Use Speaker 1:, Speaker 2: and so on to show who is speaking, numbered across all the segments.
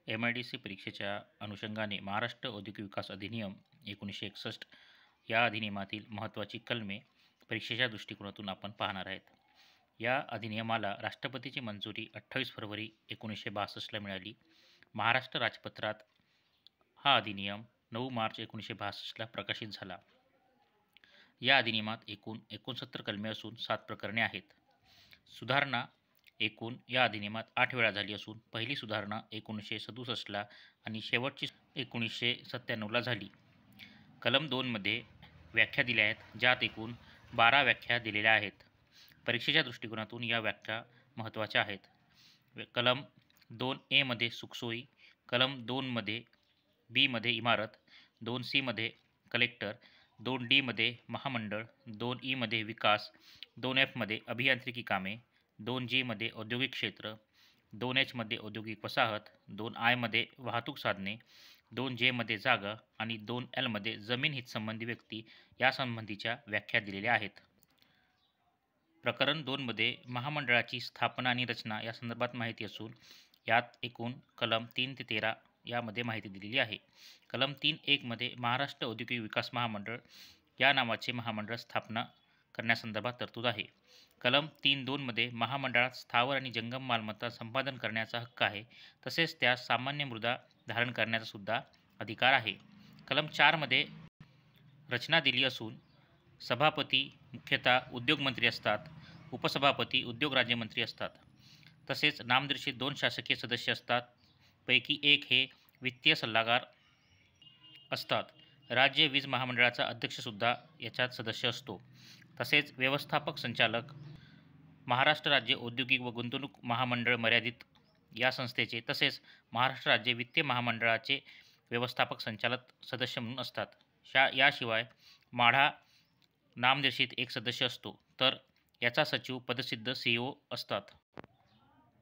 Speaker 1: MIDC परीक्षेच्या अनुषंगाने महाराष्ट्र औद्योगिक विकास अधिनियम 1961 या अधिनियमातील महत्त्वाची कलमे परीक्षेच्या दृष्टिकोनातून आपण पाहणार आहेत. या अधिनियमाला राष्ट्रपतीची मंजुरी 28 फरवरी 1962ला मिळाली. महाराष्ट्र राजपत्रात हा अधिनियम 9 मार्च 1962ला प्रकाशित झाला. या अधिनियमात एकूण 69 कलमे असून 7 प्रकरणे आहेत. सुधारणा एकूण या अधिनियमात 8 वेळा झाली असून पहिली सुधारणा 1967ला आणि शेवटची 1997ला झाली. कलम 2 मध्ये व्याख्या दिल्या आहेत, ज्यात एकूण 12 व्याख्या दिलेल्या आहेत. परीक्षेच्या दृष्टिकोनातून या व्याख्या महत्त्वाच्या आहेत. कलम 2A मध्ये सुखसोयी, कलम 2 बी मध्ये इमारत, 2C मध्ये कलेक्टर, 2D मध्ये महामंडळ, 2E मध्ये विकास, 2F मध्ये अभियांत्रिकी कामे, 2G मध्ये औद्योगिक क्षेत्र, 2H मध्ये औद्योगिक वसाहत, 2I मध्ये वाहतूक साधने, 2J मध्ये जागा आणि 2L मध्ये जमीन हितसंबंधी व्यक्ती यासंबंधीच्या व्याख्या दिलेल्या आहेत. प्रकरण 2 मध्ये महामंडळाची स्थापना आणि रचना या संदर्भात माहिती असून यात एकूण कलम 3 ते 13 यामध्ये माहिती दिलेली आहे. कलम 3.1 मध्ये महाराष्ट्र औद्योगिक विकास महामंडळ या नावाचे महामंडळ स्थापना करण्यासंदर्भात तरतूद आहे. कलम 3.2 मध्ये महामंडळात स्थावर आणि जंगम मालमत्ता संपादन करण्याचा हक्क आहे, तसेच त्यास सामान्य मृदा धारण करण्याचा सुद्धा अधिकार आहे. कलम 4 मध्ये रचना दिली असून सभापती मुख्यतः उद्योगमंत्री असतात, उपसभापती उद्योग राज्यमंत्री असतात. तसेच नामनिर्देशित 2 शासकीय सदस्य असतात, पैकी एक हे वित्तीय सल्लागार असतात. राज्य वीज महामंडळाचा अध्यक्षसुद्धा याच्यात सदस्य असतो. तसेच व्यवस्थापक संचालक महाराष्ट्र राज्य औद्योगिक व गुंतवणूक महामंडळ मर्यादित या संस्थेचे तसेच महाराष्ट्र राज्य वित्तीय महामंडळाचे व्यवस्थापक संचालक सदस्य म्हणून असतात. याशिवाय माढा नामनिर्देशित एक सदस्य असतो, तर याचा सचिव पदसिद्ध CEO असतात.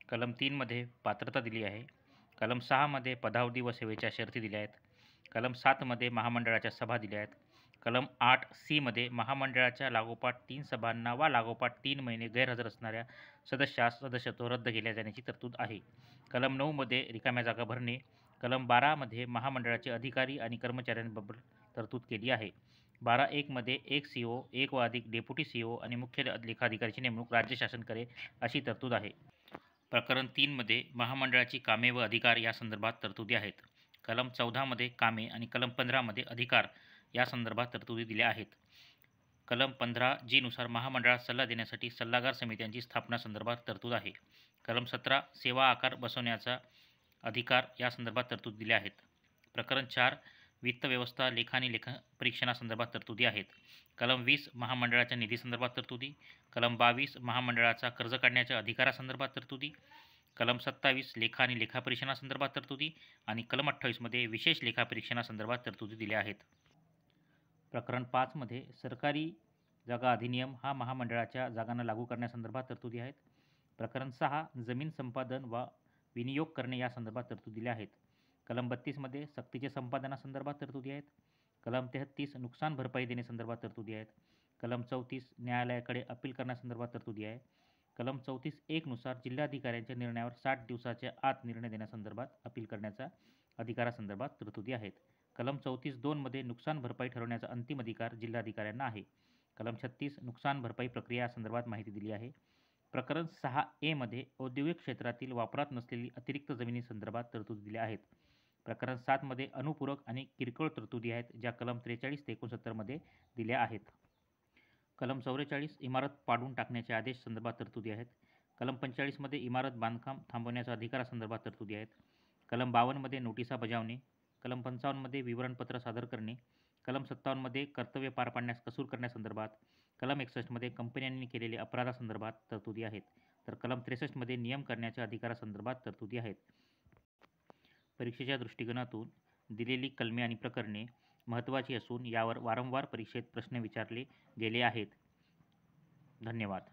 Speaker 1: कलम 3 मध्ये पात्रता दिली आहे. कलम 6 मध्ये पदावधी व सेवेच्या शर्ती दिल्या आहेत. कलम 7 मध्ये महामंडळाच्या सभा दिल्या आहेत. कलम 8C मध्ये महामंडळाच्या लागोपाठ 3 सभांना वा लागोपाठ 3 महिने गैरहजर असणाऱ्या सदस्यास सदस्यत्व रद्द केले जाण्याची तरतूद आहे. कलम 9 मध्ये रिकाम्या जागा भरणे. कलम 12 मध्ये महामंडळाचे अधिकारी आणि कर्मचाऱ्यांबाबत तरतूद केली आहे. 12.1 मध्ये एक CEO, एक वा अधिक डेप्युटी CEO आणि मुख्य लेखाधिकाऱ्याची नेमणूक राज्य शासन करेल अशी तरतूद आहे. प्रकरण 3 मध्ये महामंडळाची कामे व अधिकार या संदर्भात तरतुदी आहेत. कलम 14 मध्ये कामे आणि कलम 15 मध्ये अधिकार या संदर्भात तरतुदी दिल्या आहेत. कलम 15G नुसार महामंडळात सल्ला देण्यासाठी सल्लागार समित्यांची स्थापना संदर्भात तरतूद आहे. कलम 17 सेवा आकार बसवण्याचा अधिकार या संदर्भात तरतूद दिल्या आहेत. प्रकरण 4 वित्त व्यवस्था, लेखा आणि लेखापरीक्षणासंदर्भात तरतुदी आहेत. कलम 20 महामंडळाच्या निधीसंदर्भात तरतुदी. कलम 22 महामंडळाचा कर्ज काढण्याच्या अधिकारासंदर्भात तरतुदी. कलम 27 लेखा आणि लेखापरीक्षणासंदर्भात तरतुदी आणि कलम 28 मध्ये विशेष लेखापरीक्षणासंदर्भात तरतुदी दिल्या आहेत. प्रकरण 5 मध्ये सरकारी जागा अधिनियम हा महामंडळाच्या जागांना लागू करण्यासंदर्भात तरतुदी आहेत. प्रकरण 6 जमीन संपादन व विनियोग करणे या संदर्भात तरतुदी दिल्या आहेत. कलम 32 मध्ये सक्तीचे संपादनासंदर्भात तरतुदी आहेत. कलम 33 नुकसान भरपाई देण्यासंदर्भात तरतुदी आहेत. कलम 34 न्यायालयाकडे अपील करण्यासंदर्भात तरतुदी आहे. कलम 34.1 नुसार जिल्हाधिकाऱ्यांच्या निर्णयावर 60 दिवसाच्या आत निर्णय देण्यासंदर्भात अपील करण्याचा अधिकारासंदर्भात तरतुदी आहेत. कलम 34.2 मध्ये नुकसान भरपाई ठरवण्याचा अंतिम अधिकार जिल्हाधिकाऱ्यांना आहे. कलम 36 नुकसान भरपाई प्रक्रिया संदर्भात माहिती दिली आहे. प्रकरण 6A मध्ये औद्योगिक क्षेत्रातील वापरात नसलेली अतिरिक्त जमिनीसंदर्भात तरतुदी दिल्या आहेत. प्रकरण 7 मध्ये अनुपूरक आणि किरकोळ तरतुदी आहेत, ज्या कलम 43 ते 69 मध्ये दिल्या आहेत. कलम 44 इमारत पाडून टाकण्याचे आदेश संदर्भात तरतुदी आहेत. कलम 45 मध्ये इमारत बांधकाम थांबवण्याच्या अधिकारासंदर्भात तरतुदी आहेत. कलम 52 मध्ये नोटिसा बजावणे. कलम 55 मध्ये विवरणपत्र सादर करणे. कलम 57 मध्ये कर्तव्य पार पाडण्यास कसूर करण्यासंदर्भात. कलम 61 मध्ये कंपन्यांनी केलेले अपराधासंदर्भात तरतुदी आहेत, तर कलम 63 मध्ये नियम करण्याच्या अधिकारासंदर्भात तरतुदी आहेत. परीक्षेच्या दृष्टिकोनातून दिलेली कलमे आणि प्रकरणे महत्त्वाची असून यावर वारंवार परीक्षेत प्रश्न विचारले गेले आहेत. धन्यवाद.